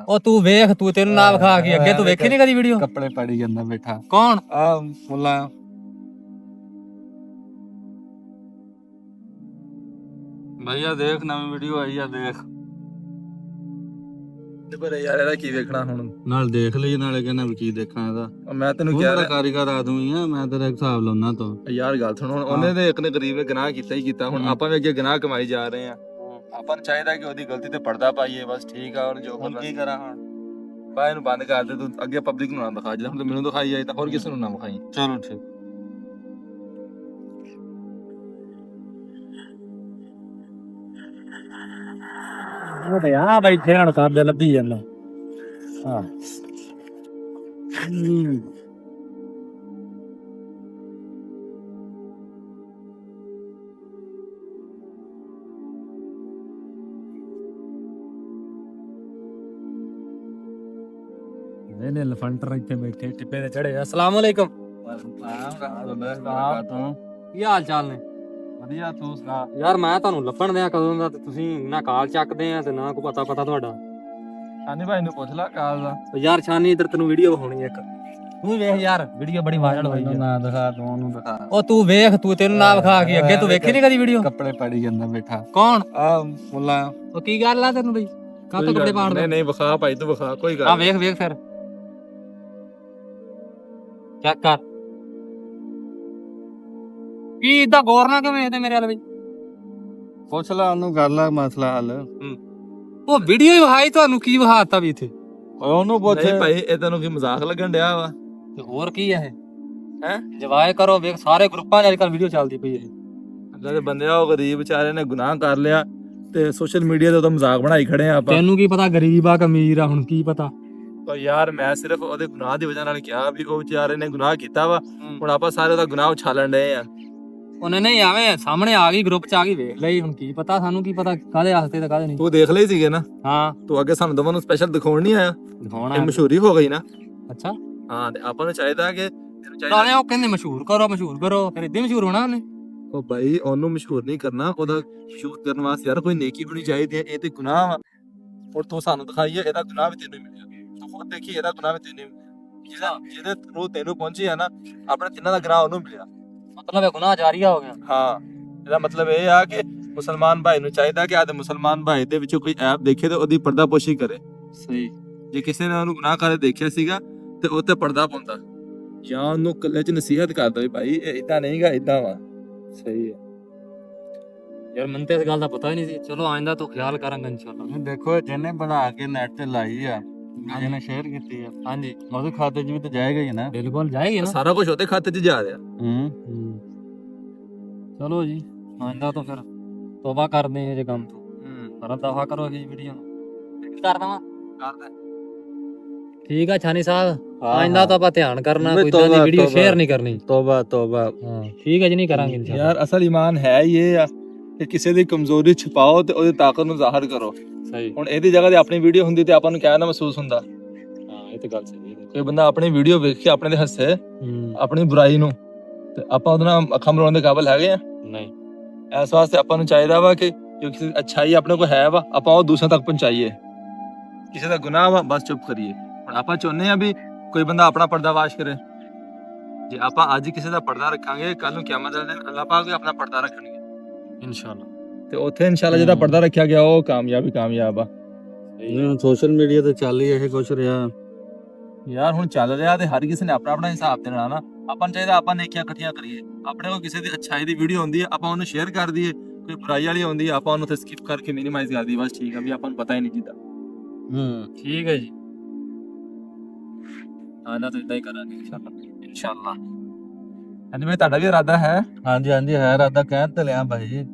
ਉਹ ਤੂੰ ਵੇਖ, ਤੂੰ ਤੈਨੂੰ ਨਾ ਵਿਖਾ ਕੇ ਅੱਗੇ ਤੂੰ ਵੇਖੀ ਨਹੀਂ ਕਦੀ ਵੀਡੀਓ? ਕੱਪੜੇ ਪਾੜੀ ਜਾਂਦਾ ਬੈਠਾ ਕੌਣ? ਆ ਮੁੱਲਾ ਭਈਆ ਦੇਖ ਨਵੀਂ ਵੀਡੀਓ ਆਈ ਆ ਦੇਖ ਤੇ ਪਰ ਯਾਰ ਇਹਦਾ ਕੀ ਵੇਖਣਾ ਹੁਣ ਨਾਲ ਦੇਖ ਲਈ ਨਾਲੇ ਕਹਿੰਦਾ ਵੀ ਕੀ ਦੇਖਾਂ ਇਹਦਾ ਮੈਂ ਤੈਨੂੰ ਕਿਹਾ ਕਾਰੀਗਰ ਆਦਮੀ ਆ ਮੈਂ ਤੇਰਾ ਹਿਸਾਬ ਲਾਉਣਾ ਤੋਂ ਯਾਰ ਗੱਲ ਸੁਣ ਹੁਣ ਉਹਨੇ ਤੇ ਇੱਕ ਨੇ ਗਰੀਬ ਨੇ ਗੁਨਾਹ ਕੀਤਾ ਹੀ ਕੀਤਾ ਹੁਣ ਆਪਾਂ ਵੀ ਅੱਗੇ ਗੁਨਾਹ ਕਮਾਈ ਜਾ ਰਹੇ ਆ ਆਪਾਂ ਨੂੰ ਚਾਹੀਦਾ ਕਿ ਉਹਦੀ ਗਲਤੀ ਤੇ ਪਰਦਾ ਪਾਈਏ ਬਸ ਠੀਕ ਆ ਹੁਣ ਜੋ ਹੁਣ ਕੀ ਕਰਾਂ ਹੁਣ ਬਾਈ ਨੂੰ ਬੰਦ ਕਰ ਦੇ ਤੂੰ ਅੱਗੇ ਪਬਲਿਕ ਨੂੰ ਨਾ ਦਿਖਾ ਜੇ ਹੁਣ ਤੂੰ ਮੈਨੂੰ ਦਿਖਾਈ ਜਾਏ ਤਾਂ ਹੋਰ ਕਿਸੇ ਨੂੰ ਨਾ ਵਿਖਾਈ ਚਲੋ ਠੀਕ ਉਹ ਤੇ ਆ ਬੈਠੇ ਹਣ ਕਰਦੇ ਲੱਭੀ ਜਾਂਦਾ ਹਾਂ ਇਹਨੇ ਲਫੰਟਰ ਇੱਥੇ ਬੈਠੇ ਟਿੱਪੇ ਤੇ ਚੜੇ। ਅਸਲਾਮ ਅਲੈਕੁਮ। ਕੀ ਹਾਲ ਚਾਲ ਨੇ? ਵਧੀਆ ਤੂੰ ਸੁਣਾ ਯਾਰ ਮੈਂ ਤੁਹਾਨੂੰ ਲੱਭਣ ਦਿਆਂ ਕਦੋਂ ਦਾ ਤੇ ਤੁਸੀਂ ਨਾ ਕਾਲ ਚੱਕਦੇ ਆ ਤੇ ਨਾ ਕੋਈ ਪਤਾ ਤੁਹਾਡਾ। ਸ਼ਾਨੀ ਭਾਈ ਨੂੰ ਪੁੱਛ ਲੈ ਕਾਲ ਦਾ ਯਾਰ ਸ਼ਾਨੀ ਇਧਰ ਤੈਨੂੰ ਵੀਡੀਓ ਵਿਖਾਉਣੀ ਇੱਕ ਤੂੰ ਵੇਖ ਯਾਰ ਵੀਡੀਓ ਬੜੀ ਵਾਇਰਲ ਹੋਈ ਹੈ। ਨਾ ਦਿਖਾ ਤੂੰ ਉਹਨੂੰ ਦਿਖਾ ਉਹ ਤੂੰ ਵੇਖ, ਤੂੰ ਤੈਨੂੰ ਨਾ ਵਿਖਾ ਕੇ ਅੱਗੇ ਤੂੰ ਵੇਖੀ ਨਹੀਂ ਕਦੀ ਵੀਡੀਓ? ਕੱਪੜੇ ਪਾੜੀ ਜਾਂਦਾ ਬੈਠਾ ਕੌਣ? ਆ ਮੁੱਲਾ ਉਹ ਕੀ ਗੱਲ ਆ ਤੈਨੂੰ ਬਈ ਕਾਹਤੋਂ ਕੱਪੜੇ ਪਾੜਦਾ? ਨਹੀਂ ਨਹੀਂ ਵਿਖਾ ਭਾਈ ਤੂੰ ਵਿਖਾ ਕੋਈ ਗੱਲ ਆ ਵੇਖ ਵੇਖ ਫਿਰ ਚੈੱਕ ਕਰ ਕੀ ਇਦਾਂ ਗੌਰ ਨਾ ਕਿਵੇਂ ਤੇ ਮੇਰੇ ਵਾਲ ਬਈ ਪੁੱਛ ਲੈ ਉਹਨੂੰ ਕਰ ਲੈ ਮਸਲਾ ਹੱਲ ਉਹ ਵੀਡੀਓ ਹੀ ਵਿਖਾਈ ਤੁਹਾਨੂੰ ਕੀ ਵਿਖਾਤਾ ਵੀ ਇੱਥੇ ਉਹਨੂੰ ਪੁੱਛ ਭਾਈ ਇਹ ਤੈਨੂੰ ਕੀ ਮਜ਼ਾਕ ਲੱਗਣ ਡਿਆ ਵਾ ਤੇ ਹੋਰ ਕੀ ਹੈ ਹੈ ਜਵਾਏ ਕਰੋ ਵੇਖ ਸਾਰੇ ਗਰੁੱਪਾਂ 'ਚ ਅੱਜ ਕੱਲ ਵੀਡੀਓ ਚੱਲਦੀ ਪਈ ਹੈ। ਜਿਹੜੇ ਬੰਦੇ ਆ ਉਹ ਗਰੀਬ ਵਿਚਾਰੇ ਨੇ ਗੁਨਾਹ ਕਰ ਲਿਆ ਤੇ ਸੋਸ਼ਲ ਮੀਡੀਆ ਤੇ ਉਹਦਾ ਮਜ਼ਾਕ ਬਣਾਈ ਖੜੇ ਆ ਆਪਾਂ। ਤੈਨੂੰ ਕੀ ਪਤਾ ਗਰੀਬ ਆ ਕਿ ਅਮੀਰ ਆ, ਹੁਣ ਕੀ ਪਤਾ? ਪਰ ਯਾਰ ਮੈਂ ਸਿਰਫ ਉਹਦੇ ਗੁਨਾਹ ਦੀ ਵਜ੍ਹਾ ਨਾਲ ਕਿਹਾ ਵੀ ਉਹ ਵਿਚਾਰੇ ਨੇ ਗੁਨਾਹ ਕੀਤਾ ਵਾ ਹੁਣ ਆਪਾਂ ਸਾਰੇ ਉਹਦਾ ਗੁਨਾਹ ਉਛਾਲਣ ਡਏ ਆ। ਉਹਨੇ ਨਹੀਂ ਆਵੇਂ ਸਾਹਮਣੇ ਆ ਗਈ ਗਰੁੱਪ 'ਚ ਆ ਗਈ ਵੇਖ ਲਈ, ਹੁਣ ਕੀ ਪਤਾ ਸਾਨੂੰ ਕੀ ਪਤਾ ਕਾਹਦੇ ਵਾਸਤੇ ਤੇ ਕਾਹਦੇ ਨਹੀਂ। ਤੂੰ ਦੇਖ ਲਈ ਸੀਗੇ ਨਾ? ਹਾਂ ਤੂੰ ਅੱਗੇ ਸਾਨੂੰ ਦੋਵਾਂ ਨੂੰ ਸਪੈਸ਼ਲ ਦਿਖਾਉਣ ਨਹੀਂ ਆਇਆ? ਦਿਖਾਉਣਾ ਇਹ ਮਸ਼ਹੂਰੀ ਹੋ ਗਈ ਨਾ। ਅੱਛਾ ਹਾਂ ਤੇ ਆਪਾਂ ਨੂੰ ਚਾਹੀਦਾ ਕਿ ਤੈਨੂੰ ਨਾਲੇ ਉਹ ਕਹਿੰਦੇ ਮਸ਼ਹੂਰ ਕਰੋ ਫਿਰ ਇਦਾਂ ਮਸ਼ਹੂਰ ਹੋਣਾ ਉਹਨੇ। ਉਹ ਭਾਈ ਉਹਨੂੰ ਮਸ਼ਹੂਰ ਨਹੀਂ ਕਰਨਾ, ਉਹਦਾ ਮਸ਼ਹੂਰ ਕਰਨ ਵਾਸਤੇ ਯਾਰ ਕੋਈ ਨੇਕੀ ਹੋਣੀ ਚਾਹੀਦੀ ਹੈ। ਇਹ ਤੇ ਗੁਨਾਹ ਵਾ ਔਰ ਤੂੰ ਸਾਨੂੰ ਦਿਖਾਈਏ ਇਹਦਾ ਗੁਨਾਹ ਵੀ ਤੈਨੂੰ ਮਿਲਿਆ। ਤੂੰ ਖੁਦ ਦੇਖੀ ਇਹਦਾ ਗੁਨਾਹ ਵੀ ਤੈਨੂੰ ਜਿਹਦੇ ਥਰੂ ਤੈਨੂੰ ਪਹੁੰਚੀ ਆ ਨਾ ਆਪਣੇ ਤਿੰਨਾਂ ਦਾ ਗੁਨਾਹ ਉਹਨੂੰ ਮਿਲਿਆ। ਮਤਲਬ ਇਹ ਗੁਨਾਹ ਜਾਰੀਆ ਹੋ ਗਿਆ। ਹਾਂ ਇਹਦਾ ਮਤਲਬ ਇਹ ਆ ਕਿ ਮੁਸਲਮਾਨ ਭਾਈ ਨੂੰ ਚਾਹੀਦਾ ਕਿ ਆਦੇ ਮੁਸਲਮਾਨ ਭਾਈ ਦੇ ਵਿੱਚੋਂ ਕੋਈ ਐਪ ਦੇਖੇ ਤੇ ਉਹਦੀ ਪਰਦਾਪੋਸ਼ੀ ਕਰੇ। ਸਹੀ। ਜੇ ਕਿਸੇ ਨੇ ਉਹਨੂੰ ਗੁਨਾਹ ਕਰਦੇ ਦੇਖਿਆ ਸੀਗਾ ਤੇ ਉਹ ਤੇ ਪਰਦਾ ਪਾਉਂਦਾ ਜਾਂ ਉਹਨੂੰ ਕੱਲੇ ਚ ਨਸੀਹਤ ਕਰਦਾ ਵੀ ਭਾਈ ਇਹ ਇਦਾਂ ਨਹੀਂਗਾ ਇਦਾਂ ਵਾ। ਸਹੀ ਹੈ ਯਾਰ ਮੈਨੂੰ ਤੇ ਇਸ ਗੱਲ ਦਾ ਪਤਾ ਹੀ ਨਹੀਂ ਸੀ। ਚਲੋ ਆਇੰਦਾ ਤੋਂ ਖਿਆਲ ਕਰਾਂਗੇ ਇਨਸ਼ਾਅੱਲਾ। ਦੇਖੋ ਜਿਹਨੇ ਬਣਾ ਕੇ ਨੈਟ ਤੇ ਲਾਈ ਆ ਜਿਹਨੇ ਸ਼ੇਅਰ ਕੀਤੀ ਆ ਹਾਂਜੀ ਉਹਦੇ ਖਾਤੇ 'ਚ ਵੀ ਤਾਂ ਜਾਏਗਾ ਹੀ ਨਾ। ਬਿਲਕੁਲ ਜਾਏਗੀ ਨਾ, ਸਾਰਾ ਕੁਝ ਉਹਦੇ ਖਾਤੇ 'ਚ ਜਾ ਰਿਹਾ। ਚਲੋ ਜੀ ਆਇੰਦਾ ਤੋਂ ਫਿਰ ਤੋਬਾ ਕਰਦੇ ਹਾਂ ਜੇ ਕੰਮ ਤੋਂ ਸਾਰਾ ਦਫਾ ਕਰੋ ਜੀ ਵੀਡੀਓ ਨੂੰ ਕਰ ਦਵਾਂ ਕਰਦਾ। ਠੀਕ ਆ ਛਾਨੀ ਸਾਹਿਬ ਆਇੰਦਾ ਤਾਂ ਆਪਾਂ ਧਿਆਨ ਕਰਨਾ ਕੋਈ ਇਦਾਂ ਦੀ ਵੀਡੀਓ ਸ਼ੇਅਰ ਨਹੀਂ ਕਰਨੀ। ਤੋਬਾ ਤੋਬਾ। ਹਾਂ ਠੀਕ ਹੈ ਜੀ ਨਹੀਂ ਕਰਾਂਗੇ ਇਨਸ਼ਾਅੱਲਾ। ਯਾਰ ਅਸਲ ਈਮਾਨ ਹੈ ਇਹ ਆ ਕਿ ਕਿਸੇ ਦੀ ਕਮਜ਼ੋਰੀ ਛੁਪਾਓ ਤੇ ਉਹਦੀ ਤਾਕਤ ਨੂੰ ਜ਼ਾਹਰ ਕਰੋ। ਸਹੀ। ਹੁਣ ਇਹਦੀ ਜਗ੍ਹਾ ਤੇ ਆਪਣੀ ਵੀਡੀਓ ਹੁੰਦੀ ਤੇ ਆਪਾਂ ਨੂੰ ਕਿਆ ਨਾ ਮਹਿਸੂਸ ਹੁੰਦਾ। ਹਾਂ ਇਹ ਤੇ ਗੱਲ ਸਹੀ ਹੈ। ਕੋਈ ਬੰਦਾ ਆਪਣੀ ਵੀਡੀਓ ਵੇਖ ਕੇ ਆਪਣੇ ਤੇ ਹੱਸੇ ਆਪਣੀ ਬੁਰਾਈ ਨੂੰ ਤੇ ਆਪਾਂ ਉਹਦੇ ਨਾਲ ਅੱਖਾਂ ਮਰਾਉਣ ਦੇ ਕਾਬਿਲ ਹੈਗੇ ਆ? ਨਹੀਂ। ਇਸ ਵਾਸਤੇ ਆਪਾਂ ਨੂੰ ਚਾਹੀਦਾ ਵਾ ਕਿ ਜੋ ਕਿਸੇ ਦੀ ਅੱਛਾਈ ਆਪਣੇ ਕੋਲ ਹੈ ਵਾ ਆਪਾਂ ਉਹ ਦੂਸਰਿਆਂ ਤੱਕ ਪਹੁੰਚਾਈਏ। ਕਿਸੇ ਦਾ ਗੁਨਾਹ ਵਾ ਬਸ ਚੁੱਪ ਕਰੀਏ। ਹੁਣ ਆਪਾਂ ਚਾਹੁੰਦੇ ਆ ਵੀ ਕੋਈ ਬੰਦਾ ਆਪਣਾ ਪਰਦਾਵਾਸ਼ ਕਰੇ। ਜੇ ਆਪਾਂ ਅੱਜ ਕਿਸੇ ਦਾ ਪਰਦਾ ਰੱਖਾਂਗੇ ਕੱਲ ਨੂੰ ਕਿਆਮਤ ਦੇ ਦਿਨ ਅੱਲਾਹ ਪਾਕ ਵੀ ਆਪਣਾ ਪਰਦਾ ਰੱਖਣਗੇ ਇਨਸ਼ਾਅੱਲਾ। ਤੇ ਉੱਥੇ ਇਨਸ਼ਾਅੱਲਾ ਜਿਹਦਾ ਪਰਦਾ ਰੱਖਿਆ ਗਿਆ ਉਹ ਕਾਮਯਾਬ ਆ। ਸੋਸ਼ਲ ਮੀਡੀਆ ਤੇ ਚੱਲ ਹੀ ਇਹ ਕੁਛ ਰਿਹਾ ਯਾਰ ਹੁਣ ਚੱਲ ਰਿਹਾ ਤੇ ਹਰ ਕਿਸੇ ਨੇ ਆਪਣਾ ਆਪਣਾ ਹਿਸਾਬ ਦੇਣਾ ਨਾ। ਆਪਾਂ ਨੂੰ ਚਾਹੀਦਾ ਆਪਾਂ ਨੇਕੀਆਂ ਇਕੱਠੀਆਂ ਕਰੀਏ। ਆਪਣੇ ਕੋਲ ਕਿਸੇ ਦੀ ਅੱਛਾਈ ਦੀ ਵੀਡੀਓ ਹੁੰਦੀ ਹੈ ਆਪਾਂ ਉਹਨੂੰ ਸ਼ੇਅਰ ਕਰ ਦਈਏ, ਕੋਈ ਬੁਰਾਈ ਵਾਲੀ ਹੁੰਦੀ ਹੈ ਆਪਾਂ ਉਹਨੂੰ ਤੇ ਸਕਿਪ ਕਰਕੇ ਮਿਨੀਮਾਈਜ਼ ਕਰ ਦਈਏ। ਬਸ ਠੀਕ ਆ ਵੀ ਆਪਾਂ ਨੂੰ ਪਤਾ ਹੀ ਨਹੀਂ ਜਿੱਦਾਂ। ਠੀਕ ਹੈ ਜੀ ਆਇੰਦਾ ਤਾਂ ਇਦਾਂ ਹੀ ਕਰਾਂਗੇ ਇਨਸ਼ਾਅੱਲਾ। ਹਾਂਜੀ ਮੈਂ ਤੁਹਾਡਾ ਵੀ ਇਰਾਦਾ ਹੈ? ਹਾਂਜੀ ਹੈ ਇਰਾਦਾ ਕਹਿ ਤੇ ਲਿਆ ਭਾਈ ਜੀ